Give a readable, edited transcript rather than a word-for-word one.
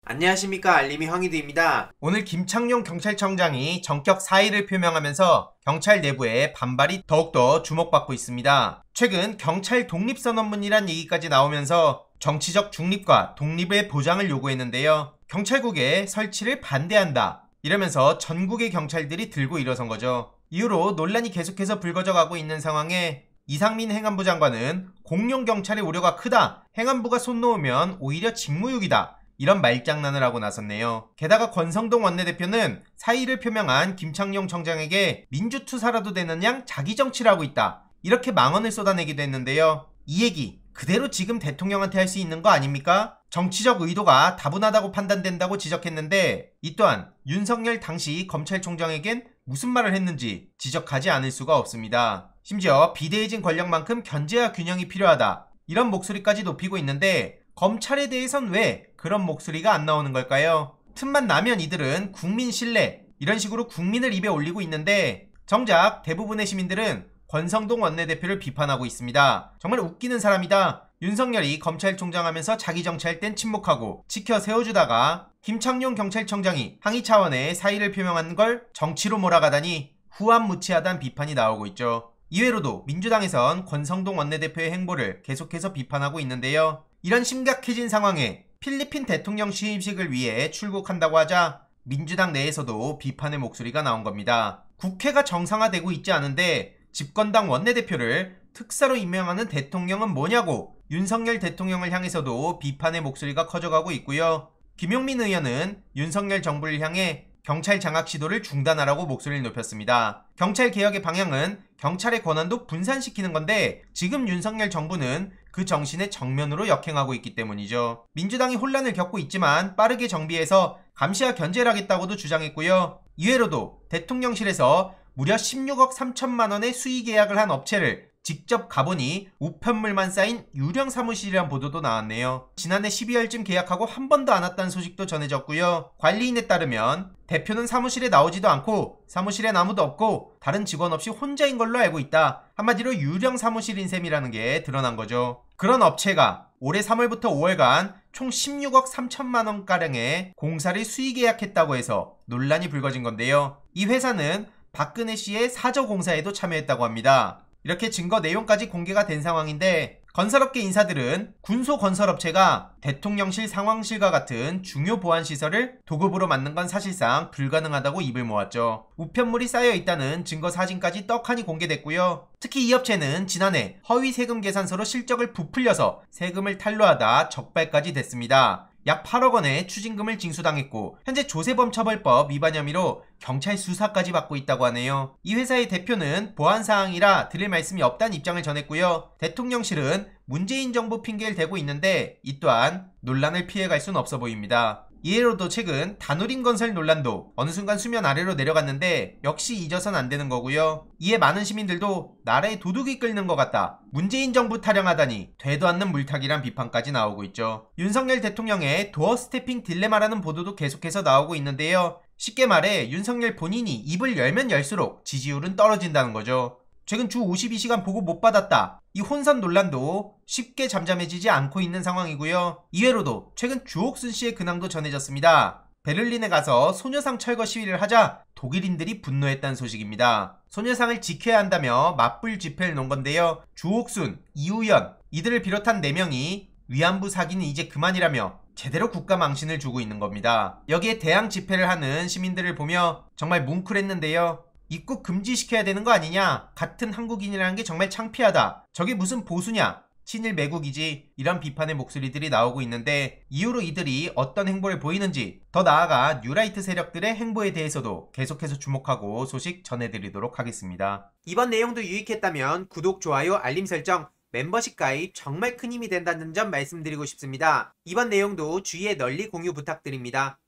안녕하십니까, 알림이 황희두입니다. 오늘 김창룡 경찰청장이 전격 사의를 표명하면서 경찰 내부의 반발이 더욱더 주목받고 있습니다. 최근 경찰 독립선언문이란 얘기까지 나오면서 정치적 중립과 독립의 보장을 요구했는데요. 경찰국의 설치를 반대한다 이러면서 전국의 경찰들이 들고 일어선 거죠. 이후로 논란이 계속해서 불거져가고 있는 상황에 이상민 행안부 장관은 공룡 경찰의 우려가 크다, 행안부가 손 놓으면 오히려 직무유기다, 이런 말장난을 하고 나섰네요. 게다가 권성동 원내대표는 사의를 표명한 김창룡 청장에게 민주투사라도 되는 양 자기 정치를 하고 있다, 이렇게 망언을 쏟아내기도 했는데요. 이 얘기 그대로 지금 대통령한테 할 수 있는 거 아닙니까? 정치적 의도가 다분하다고 판단된다고 지적했는데, 이 또한 윤석열 당시 검찰총장에겐 무슨 말을 했는지 지적하지 않을 수가 없습니다. 심지어 비대해진 권력만큼 견제와 균형이 필요하다, 이런 목소리까지 높이고 있는데, 검찰에 대해선 왜 그런 목소리가 안 나오는 걸까요? 틈만 나면 이들은 국민 신뢰, 이런 식으로 국민을 입에 올리고 있는데, 정작 대부분의 시민들은 권성동 원내대표를 비판하고 있습니다. 정말 웃기는 사람이다. 윤석열이 검찰총장 하면서 자기 정치할 땐 침묵하고 지켜 세워주다가 김창룡 경찰청장이 항의 차원의 사의를 표명한 걸 정치로 몰아가다니 후안무치하다는 비판이 나오고 있죠. 이외로도 민주당에선 권성동 원내대표의 행보를 계속해서 비판하고 있는데요. 이런 심각해진 상황에 필리핀 대통령 취임식을 위해 출국한다고 하자 민주당 내에서도 비판의 목소리가 나온 겁니다. 국회가 정상화되고 있지 않은데 집권당 원내대표를 특사로 임명하는 대통령은 뭐냐고 윤석열 대통령을 향해서도 비판의 목소리가 커져가고 있고요. 김용민 의원은 윤석열 정부를 향해 경찰 장악 시도를 중단하라고 목소리를 높였습니다. 경찰 개혁의 방향은 경찰의 권한도 분산시키는 건데, 지금 윤석열 정부는 그 정신에 정면으로 역행하고 있기 때문이죠. 민주당이 혼란을 겪고 있지만 빠르게 정비해서 감시와 견제를 하겠다고도 주장했고요. 이외로도 대통령실에서 무려 16억 3천만 원의 수의 계약을 한 업체를 직접 가보니 우편물만 쌓인 유령 사무실이란 보도도 나왔네요. 지난해 12월쯤 계약하고 한 번도 안 왔다는 소식도 전해졌고요. 관리인에 따르면 대표는 사무실에 나오지도 않고 사무실엔 아무도 없고 다른 직원 없이 혼자인 걸로 알고 있다. 한마디로 유령 사무실인 셈이라는 게 드러난 거죠. 그런 업체가 올해 3월부터 5월간 총 16억 3천만 원가량의 공사를 수의 계약했다고 해서 논란이 불거진 건데요. 이 회사는 박근혜 씨의 사저 공사에도 참여했다고 합니다. 이렇게 증거 내용까지 공개가 된 상황인데, 건설업계 인사들은 군소건설업체가 대통령실 상황실과 같은 중요 보안시설을 도급으로 만든 건 사실상 불가능하다고 입을 모았죠. 우편물이 쌓여있다는 증거 사진까지 떡하니 공개됐고요. 특히 이 업체는 지난해 허위 세금 계산서로 실적을 부풀려서 세금을 탈루하다 적발까지 됐습니다. 약 8억 원의 추징금을 징수당했고 현재 조세범처벌법 위반 혐의로 경찰 수사까지 받고 있다고 하네요. 이 회사의 대표는 보안사항이라 드릴 말씀이 없다는 입장을 전했고요. 대통령실은 문재인 정부 핑계를 대고 있는데, 이 또한 논란을 피해갈 순 없어 보입니다. 이외로도 최근 다누림 건설 논란도 어느 순간 수면 아래로 내려갔는데 역시 잊어선 안 되는 거고요. 이에 많은 시민들도 나라에 도둑이 끓는 것 같다, 문재인 정부 타령하다니 되도 않는 물타기란 비판까지 나오고 있죠. 윤석열 대통령의 도어 스태핑 딜레마라는 보도도 계속해서 나오고 있는데요. 쉽게 말해 윤석열 본인이 입을 열면 열수록 지지율은 떨어진다는 거죠. 최근 주 52시간 보고 못 받았다, 이 혼선 논란도 쉽게 잠잠해지지 않고 있는 상황이고요. 이외로도 최근 주옥순 씨의 근황도 전해졌습니다. 베를린에 가서 소녀상 철거 시위를 하자 독일인들이 분노했다는 소식입니다. 소녀상을 지켜야 한다며 맞불 집회를 놓은 건데요. 주옥순, 이우연, 이들을 비롯한 4명이 위안부 사기는 이제 그만이라며 제대로 국가 망신을 주고 있는 겁니다. 여기에 대항 집회를 하는 시민들을 보며 정말 뭉클했는데요. 입국 금지시켜야 되는 거 아니냐, 같은 한국인이라는 게 정말 창피하다, 저게 무슨 보수냐, 친일 매국이지, 이런 비판의 목소리들이 나오고 있는데, 이후로 이들이 어떤 행보를 보이는지, 더 나아가 뉴라이트 세력들의 행보에 대해서도 계속해서 주목하고 소식 전해드리도록 하겠습니다. 이번 내용도 유익했다면 구독, 좋아요, 알림 설정, 멤버십 가입 정말 큰 힘이 된다는 점 말씀드리고 싶습니다. 이번 내용도 주위에 널리 공유 부탁드립니다.